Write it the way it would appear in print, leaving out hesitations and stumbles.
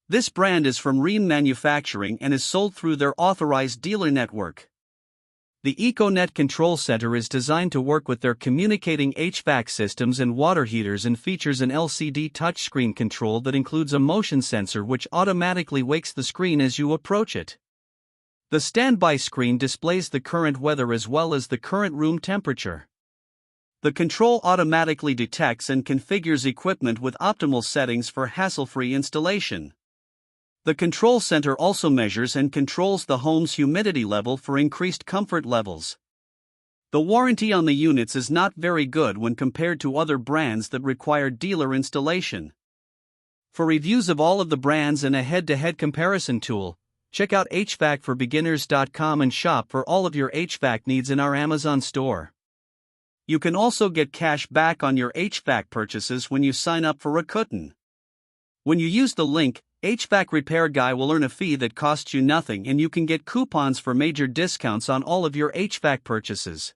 This brand is from Rheem Manufacturing and is sold through their authorized dealer network. The EcoNet Control Center is designed to work with their communicating HVAC systems and water heaters and features an LCD touchscreen control that includes a motion sensor which automatically wakes the screen as you approach it. The standby screen displays the current weather as well as the current room temperature. The control automatically detects and configures equipment with optimal settings for hassle-free installation. The control center also measures and controls the home's humidity level for increased comfort levels. The warranty on the units is not very good when compared to other brands that require dealer installation. For reviews of all of the brands and a head-to-head comparison tool, check out HvacRepairGuy.com and shop for all of your HVAC needs in our Amazon store. You can also get cash back on your HVAC purchases when you sign up for a coupon. When you use the link, HVAC Repair Guy will earn a fee that costs you nothing and you can get coupons for major discounts on all of your HVAC purchases.